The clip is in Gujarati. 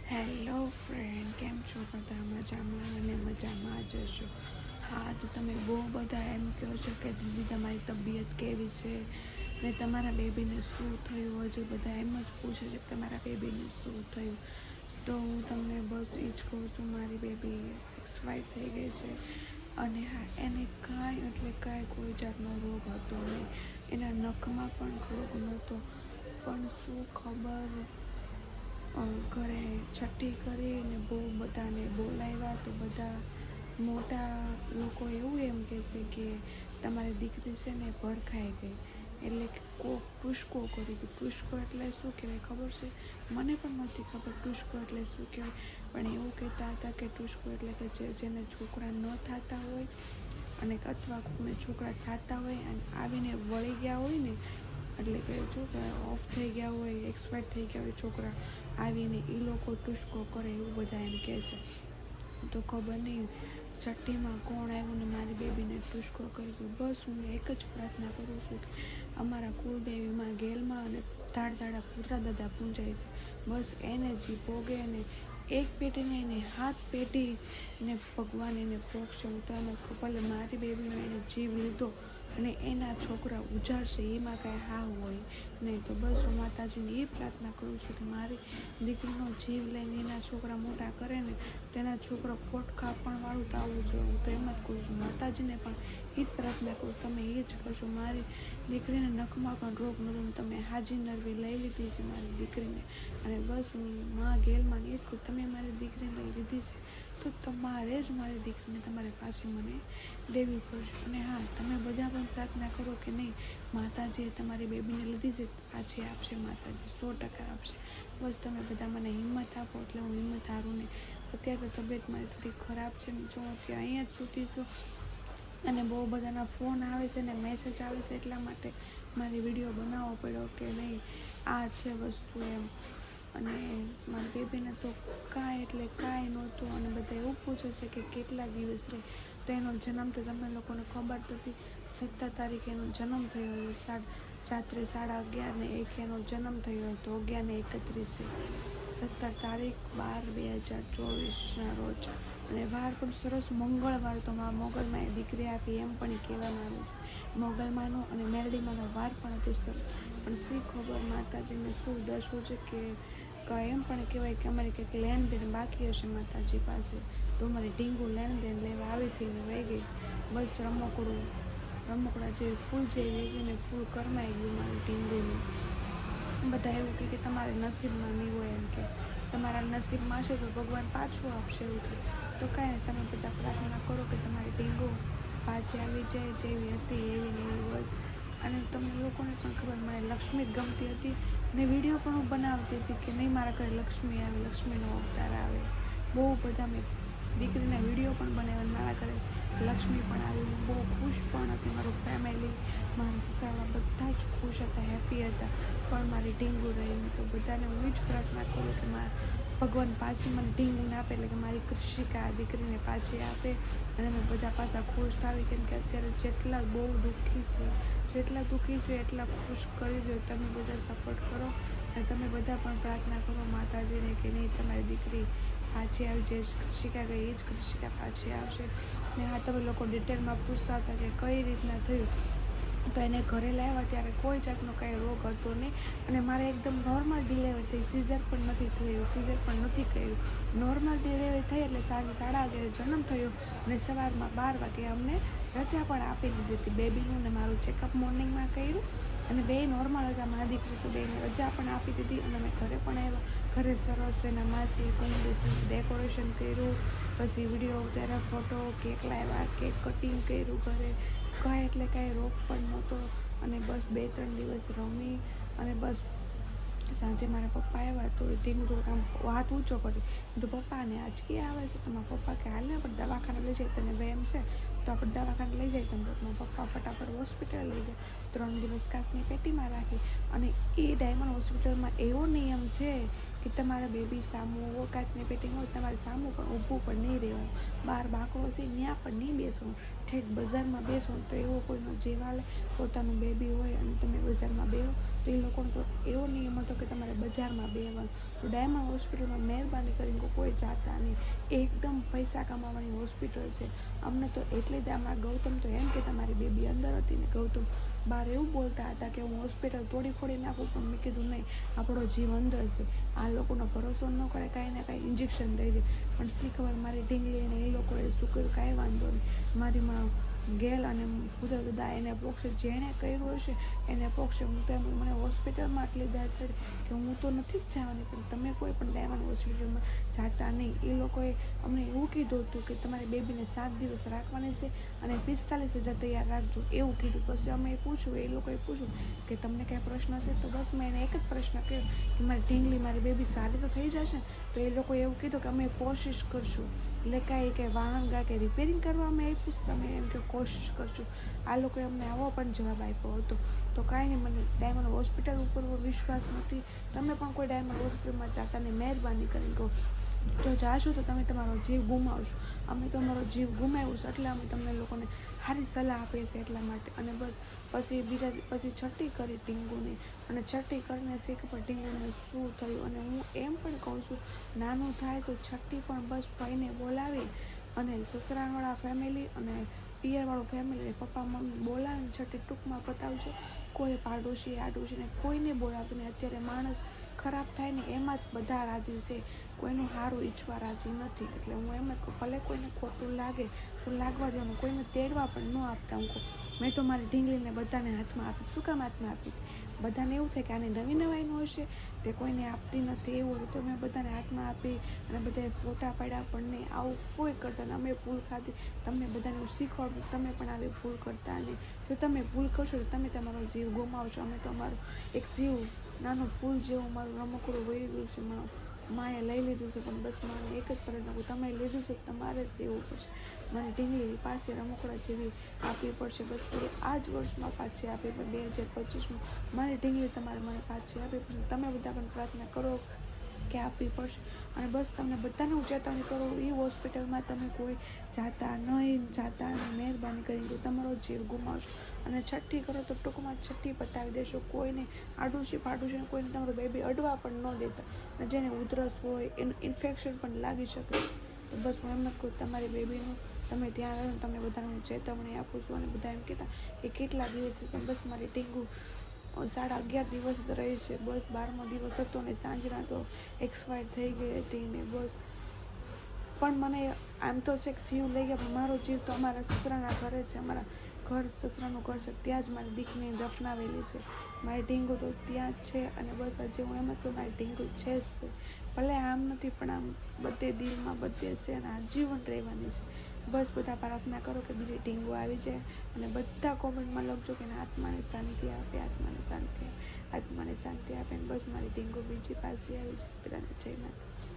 હેલો ફ્રેન્ડ, કેમ છો? બધા મજામાં અને મજામાં જ હશો. હા, તો તમે બહુ બધા એમ કહો છો કે દીદી તમારી તબિયત કેવી છે ને તમારા બેબીને શું થયું. હજુ બધા એમ જ પૂછે છે કે તમારા બેબીને શું થયું. તો હું તમને બસ એ જ કહું છું, મારી બેબી એક્સપાયર થઈ ગઈ છે. અને હા, એને કાંઈ એટલે કાંઈ કોઈ જાતનો રોગ હતો નહીં. એના નખમાં પણ રોગ નહોતો, પણ શું ખબર ઘરે છઠ્ઠી કરીને બહુ બધાને બોલાવ્યા તો બધા મોટા લોકો એવું એમ કહે છે કે તમારી દીકરી છે ને ભરખાઈ ગઈ. એટલે કે ટૂસકો કરી હતી. ટૂસકો એટલે શું કહેવાય ખબર છે? મને પણ નથી ખબર ટૂસકો એટલે શું કહેવાય, પણ એવું કહેતા હતા કે ટૂસકો એટલે કે જેને છોકરા ન થતા હોય અને અથવા કોઈને છોકરા થતા હોય અને આવીને વળી ગયા હોય ને, એટલે કે શું કહેવાય ઓફ થઈ ગયા હોય, એક્સપાયર થઈ ગયા હોય છોકરા આવીને, એ લોકો ટૂસકો કરે એવું બધા એમ કહે છે. તો ખબર નહીં છઠ્ઠીમાં કોણ આવ્યું ને મારી બેબીને ટૂસકો કરી ગયો. બસ હું એક જ પ્રાર્થના કરું છું કે અમારા કુળદેવીમાં ગેલમાં અને ધાડધાડા કૂતરા દાદા પૂંજાય છે. બસ એને જી ભોગે અને એક પેઢીને એને 7 પેઢીને ભગવાન એને પોગશે. હું તો એમ ભલે મારી બેબીનો એને જીવ લીધો અને એના છોકરા ઉજાડશે, એમાં કાંઈ હાવ હોય નહીં. તો બસ હું માતાજીને એ પ્રાર્થના કરું છું કે મારી દીકરીનો જીવ લઈને એના છોકરા મોટા કરે ને તેના છોકરા ખોટખાપણવાળું તો આવવું જોઈએ. હું તો એમ જ કહું છું, માતાજીને પણ એ જ પ્રાર્થના કરું. તમે એ જ કરશો. મારી દીકરીને નખમાં પણ રોગ નહોતો, તમે હાજી નરવી લઈ લીધી છે મારી દીકરીને. અને બસ હું ગેલમાં એ જ કહું, તમે મારી દીકરીને લઈ લીધી છે તો તમારે જ મારી દીકરીને તમારે પાછી મને દેવી પડશે. અને હા, તમે બધા પણ પ્રાર્થના કરો કે નહીં, માતાજીએ તમારી બેબીને લીધી છે, પાછી આપશે માતાજી, 100% આપશે. બસ તમે બધા મને હિંમત આપો એટલે હું હિંમત હારું નહીં. અત્યારે તો તબિયત મારી થોડી ખરાબ છે. જો અત્યારે અહીંયા જ સૂતી છું અને બહુ બધાના ફોન આવે છે ને મેસેજ આવે છે, એટલા માટે મારી વિડીયો બનાવવો પડ્યો કે નહીં આ છે વસ્તુ એમ. અને મારી બેબીને તો કાંઈ એટલે કાંઈ નહોતું અને બધા એવું પૂછે છે કે કેટલા દિવસ રહે. તો એનો જન્મ તો તમને લોકોને ખબર નથી. 17 તારીખે એનો જન્મ થયો હતો, રાત્રે 11:30 એનો જન્મ થયો હતો, 11:31 17 તારીખ 12/2024ના રોજ. અને વાર પણ સરસ મંગળવાર, તો મોગલમાં એ દીકરી આપી એમ પણ કહેવામાં આવે છે. મોગલમાંનો અને મેરડીમાંનો વાર પણ હતો સરસ. પણ શી ખબર માતાજીને શું દશો છે કે એમ પણ કહેવાય કે અમારી કંઈક લેણદેણ બાકી હશે માતાજી પાસે. તો અમારી ઢીંગુ લેણદેણ લેવા આવી હતી ને વહી ગઈ. બસ રમકડા જેવી ફૂલ જેવી છે ને ફૂલ કરમાઈ ગયું મારી ઢીંગુનું. બધા એવું કે તમારે નસીબમાં નહીં હોય, એમ કે તમારા નસીબમાં હશે તો ભગવાન પાછું આપશે એવું કે. તો કાંઈ નહીં, તમે બધા પ્રાર્થના કરો કે તમારી ઢીંગુ પાછી આવી જાય, જેવી હતી એવી ને એવી બસ. અને તમને લોકોને પણ ખબર, મને લક્ષ્મી જ ગમતી હતી અને વિડીયો પણ હું બનાવતી હતી કે નહીં મારા ઘરે લક્ષ્મી આવે, લક્ષ્મીનો અવતાર આવે. બહુ બધા મેં દીકરીના વિડીયો પણ બનાવ્યા, મારા ઘરે લક્ષ્મી પણ આવી. હું બહુ ખુશ પણ હતી, મારું ફેમિલી, મારા સસરાવાળા બધા જ ખુશ હતા, હેપી હતા. પણ મારી ઢીંગુ રહીને તો બધાને હું જ પ્રાર્થના કરું કે ભગવાન પાછી મને ઢીંગુને આપે, એટલે કે મારી કૃષિકા દીકરીને પાછી આપે અને અમે બધા પાછા ખુશ થાવી. કેમ કે અત્યારે જેટલા બહુ દુઃખી છે એટલા ખુશ કરી દો. તમે બધા સપોર્ટ કરો અને તમે બધા પણ પ્રાર્થના કરો માતાજીને કે નહીં તમારી દીકરી પાછી આવી જાય. કૃષિકા ગઈ એ જ કૃષિકા પાછી આવશે. ને હા, તમે લોકો ડિટેલમાં પૂછતા હતા કે કઈ રીતના થયું, તો એને ઘરે લાવ્યા ત્યારે કોઈ જાતનો કાંઈ રોગ હતો નહીં અને મારે એકદમ નોર્મલ ડિલિવરી થઈ. સિઝર પણ નથી થયું, સિઝર પણ નથી કર્યું. નોર્મલ ડિલિવરી થઈ એટલે સાંજે 11:30 જન્મ થયો અને સવારમાં 12 વાગે અમને રજા પણ આપી દીધી હતી બેબીનું. ને મારું ચેકઅપ મોર્નિંગમાં કર્યું અને બે નોર્મલ હતા. મારી દીકરી તો બેને રજા પણ આપી દીધી અને અમે ઘરે પણ આવ્યા. ઘરે સરસ એના માસી ડેકોરેશન કર્યું, પછી વિડીયો ઉતાર્યા, ફોટો, કેક લાવ્યા, કેક કટિંગ કર્યું ઘરે. કાંઈ એટલે કાંઈ રોગ પણ નહોતો અને બસ 2-3 દિવસ રમી અને બસ સાંજે મારા પપ્પા આવ્યા તો ઢીંગુ આમ હાથ ઊંચો કરી તો પપ્પાને આંચકી આવે છે. તો મારા પપ્પા કે હાલ ને આપણે દવાખાને લઈ જઈએ, તને વહેમ છે તો આપણે દવાખાને લઈ જઈએ. તમે મારા પપ્પા ફટાફટ હોસ્પિટલ લઈ ગયા. 3 દિવસ કાચની પેટીમાં રાખી અને એ ડાયમંડ હોસ્પિટલમાં એવો નિયમ છે કે તમારા બેબી સામું કાચની પેટીમાં હોય, તમારે સામું પણ ઊભું પણ નહીં રહેવાનું, બહાર બાકડો છે ત્યાં પણ નહીં બેસવાનું. ઠેઠ બજારમાં બેસો તો એવો કોઈનો જીવ હાલે. પોતાનું બેબી હોય અને તમે બજારમાં બેહો તો એ લોકોનો તો એવો નિયમ હતો કે તમારે બજારમાં બેહવાનું. તો ડાયમંડ હોસ્પિટલમાં મહેરબાની કરીને કોઈ જાતા નહીં. એકદમ પૈસા કમાવાની હોસ્પિટલ છે. અમને તો એટલે જ આમાં ગૌતમ તો એમ કે તમારી બેબી અંદર હતી ને ગૌતમ બહાર એવું બોલતા હતા કે હું હોસ્પિટલ તોડી ફોડી નાખું, પણ મેં કીધું નહીં, આપણો જીવ અંદર છે. આ લોકોનો ભરોસો ન કરે, કાંઈ ને કાંઈ ઇન્જેક્શન દઈ દે. પણ શી ખબર મારી ઢીંગલી અને એ લોકોએ શું કર્યું, કાંઈ વાંધો નહીં. મારી માં ગેલ અને પૂજા દાદા એને પક્ષે જેણે કર્યું હશે એને પક્ષે હું તો એમ મને હોસ્પિટલમાં આટલી દાદ ચડી કે હું તો નથી જ જવાની, પણ તમે કોઈ પણ ડાયમંડ હોસ્પિટલમાં જાતા નહીં. એ લોકોએ અમને એવું કીધું હતું કે તમારી બેબીને 7 દિવસ રાખવાની છે અને 45,000 તૈયાર રાખજો, એવું કીધું. પછી અમે પૂછ્યું, એ લોકોએ પૂછ્યું કે તમને કાંઈ પ્રશ્ન છે, તો બસ મેં એને એક જ પ્રશ્ન કર્યો કે મારી ઢીંગલી મારી બેબી સારી તો થઈ જશે ને. તો એ લોકોએ એવું કીધું કે અમે કોશિશ કરશું. એટલે કાંઈ વાહન કે રિપેરિંગ કરવા અમે આપ્યું, તમે એમ કે કોશિશ કરશું. આ લોકોએ અમને આવો પણ જવાબ આપ્યો હતો. તો કાંઈ નહીં, મને ડાયમંડ હોસ્પિટલ ઉપર વિશ્વાસ નથી. તમે પણ કોઈ ડાયમંડ હોસ્પિટલમાં જાતા નહીં, મહેરબાની કરીને કહો. જો જાશો તો તમે તમારો જીવ ગુમાવશો. અમે તો અમારો જીવ ગુમાવ્યો છે એટલે અમે તમને લોકોને સારી સલાહ આપીએ છીએ એટલા માટે. અને બસ પછી છઠ્ઠી કરી ટીંગુની, અને છઠ્ઠી કરીને શીખ પર ટીંગુને શું થયું. અને હું એમ પણ કહું છું, નાનું થાય તો છઠ્ઠી પણ બસ ભાઈને બોલાવી અને સસરાવાળા ફેમિલી અને પિયરવાળું ફેમિલી પપ્પા મમ્મી બોલાવીને છઠ્ઠી ટૂંકમાં પતાવજો. કોઈ પાડોશી આડોશીને કોઈને બોલાવતું નહીં. અત્યારે માણસ ખરાબ થાય ને એમાં જ બધા રાજી છે, કોઈનું સારું ઈચ્છવા રાજી નથી. એટલે હું એમ જ કહું, ભલે કોઈને ખોટું લાગે તો લાગવા દેવાનું, કોઈને તેડવા પણ ન આપતા. હું કહું, મેં તો મારી ઢીંગલીને બધાને હાથમાં આપી. શું કામ હાથમાં આપી? બધાને એવું થાય કે આને નવી નવાઈનું હશે તે કોઈને આપતી નથી, એવું તો મેં બધાને હાથમાં આપી અને બધાએ ફોટા પાડ્યા. પણ નહીં, આવું કોઈ કરતા નહીં. અમે ભૂલ ખાધી, તમને બધાને એવું શીખવાડું, તમે પણ આવી ભૂલ કરતા નહીં. જો તમે ભૂલ કરશો તો તમે તમારો જીવ ગુમાવશો. અમે તો અમારો એક જીવ નાનો ફૂલ જેવું મારું રમકડું વહી ગયું છે, માએ લઈ લીધું છે. પણ બસ મારે એક જ પ્રયત્ન, તમે લીધું છે તમારે જ દેવું પડશે. મારી ઢીંગલી પાસે રમકડા જેવી આપવી પડશે. બસ એ આ જ વર્ષમાં પાછી આપી, પણ 2025માં મારી ઢીંગલી તમારે મને પાછી આપવી પડશે. તમે બધા પણ પ્રાર્થના કરો કે આપવી પડશે. અને બસ તમને બધાને હું ચેતવણી કરું, એ હોસ્પિટલમાં તમે કોઈ જાતા નહીં. મહેરબાની કરીને તમારો જીવ ગુમાવશો. અને છઠ્ઠી કરો તો ટૂંકમાં છઠ્ઠી પતાવી દેશો. કોઈને આડોશી પાડોશીને કોઈને તમારું બેબી અડવા પણ ન દેતા. અને જેને ઉધરસ હોય એનું ઇન્ફેક્શન પણ લાગી શકે. તો બસ હું એમ જ કહું, તમારી બેબીનું તમે ધ્યાન રાખો. તમને બધાને હું ચેતવણી આપું છું. અને બધા એમ કહેતા કે કેટલા દિવસ, પણ બસ મારી ટીંગુ 11.5 દિવસ જ રહી છે. બસ 12મો દિવસ હતો ને સાંજના તો એક્સપાયર થઈ ગઈ હતી. ને બસ પણ મને આમ તો છે કે જીવ લઈ ગયા, પણ મારો જીવ તો અમારા સસરાના ઘરે જ છે. અમારા સસરાનું ઘર છે, ત્યાં જ મારી દીકરીને દફનાવેલી છે. મારી ઢીંગુ તો ત્યાં જ છે. અને બસ હજી હું એમ જ કહું, મારી ઢીંગુ છે જ તે. ભલે આમ નથી પણ આમ બધે દિલમાં બધે છે અને આજીવન રહેવાની છે. બસ બધા પ્રાર્થના કરો કે બીજી ઢીંગુ આવી જાય. અને બધા કોમેન્ટમાં લખજો કે આત્માને શાંતિ આપે, આત્માને શાંતિ આપે, આત્માને શાંતિ આપે. બસ મારી ઢીંગુ બીજી પાસે આવી જાય. બધાને જય માતાજી.